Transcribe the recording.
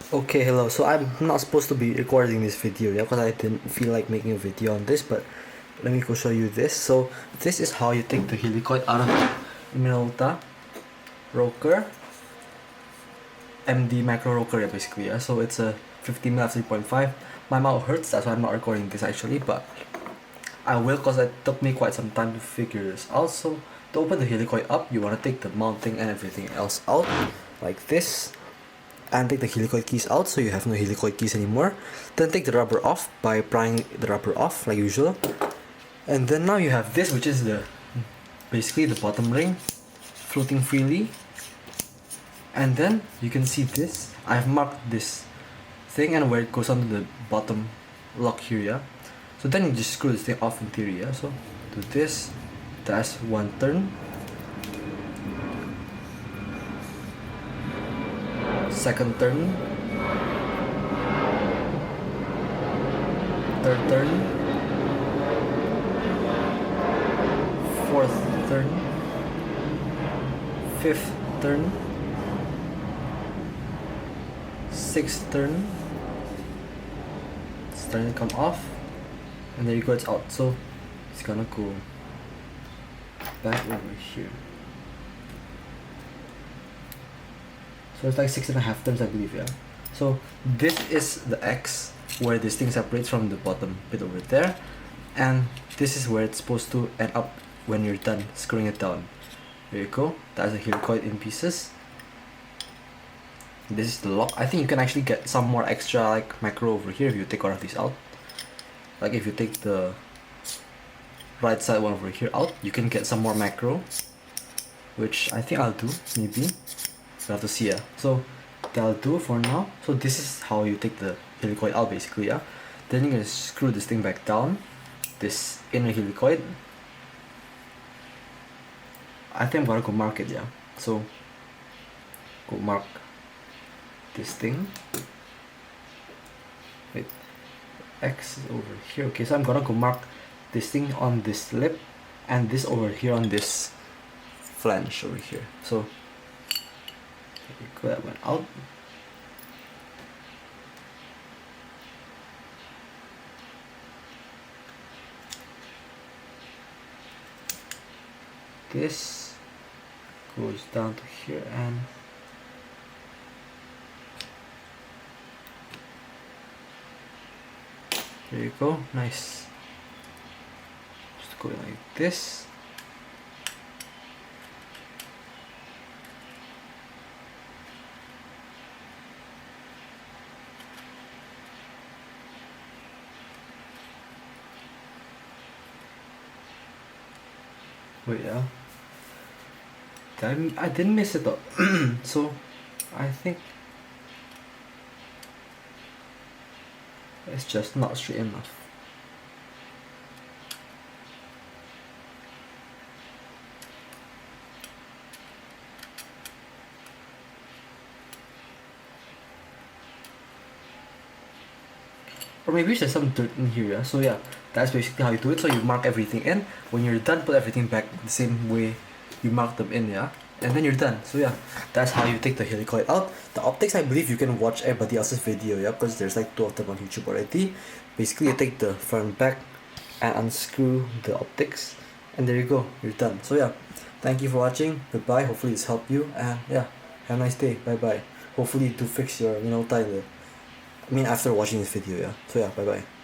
Okay, hello. So I'm not supposed to be recording this video, yeah, because I didn't feel like making a video on this, but let me go show you this. So this is how you take the helicoid out of Minolta rocker, MD macro rocker, yeah, basically, yeah. So it's a 50mm f3.5. My mouth hurts, that's why I'm not recording this actually, but I will, because it took me quite some time to figure this out. So to open the helicoid up, you want to take the mounting and everything else out, like this. And take the helicoid keys out so you have no helicoid keys anymore. Then take the rubber off by prying the rubber off like usual. And then now you have this, which is the basically the bottom ring floating freely. And then you can see this. I've marked this thing and where it goes onto the bottom lock here, yeah. So then you just screw this thing off in theory, yeah. So do this, that's one turn. Second turn, third turn, fourth turn, fifth turn, sixth turn. It's starting to come off, and there you go, it's out. So it's gonna go back over here. So it's like 6.5 turns, I believe, yeah. So this is the X where this thing separates from the bottom bit over there, and this is where it's supposed to end up when you're done screwing it down. There you go. That's a helicoid in pieces. This is the lock. I think you can actually get some more extra like macro over here if you take all of these out. Like if you take the right side one over here out, you can get some more macro, which I think I'll do, maybe. We'll have to see, yeah. So that'll do for now. So this is how you take the helicoid out basically, yeah. Then you're gonna screw this thing back down, this inner helicoid. I think I'm gonna go mark it, yeah. So go mark this thing. Wait, X is over here. Okay, so I'm gonna go mark this thing on this lip and this over here on this flange over here. So there you go, that went out. This goes down to here and there you go, nice. Just go like this. Wait, yeah. I didn't miss it though. So I think it's just not straight enough. Or maybe there's some dirt in here, yeah? So yeah, that's basically how you do it. So you mark everything in. When you're done, put everything back the same way you marked them in, yeah? And then you're done. So yeah, that's how you take the helicoid out. The optics, I believe you can watch everybody else's video, yeah? Because there's like 2 of them on YouTube already. Basically, you take the front and back and unscrew the optics. And there you go, you're done. So yeah, thank you for watching. Goodbye, hopefully this helped you. And yeah, have a nice day. Bye-bye. Hopefully to fix your Minolta in the after watching this video, yeah. So yeah, bye bye.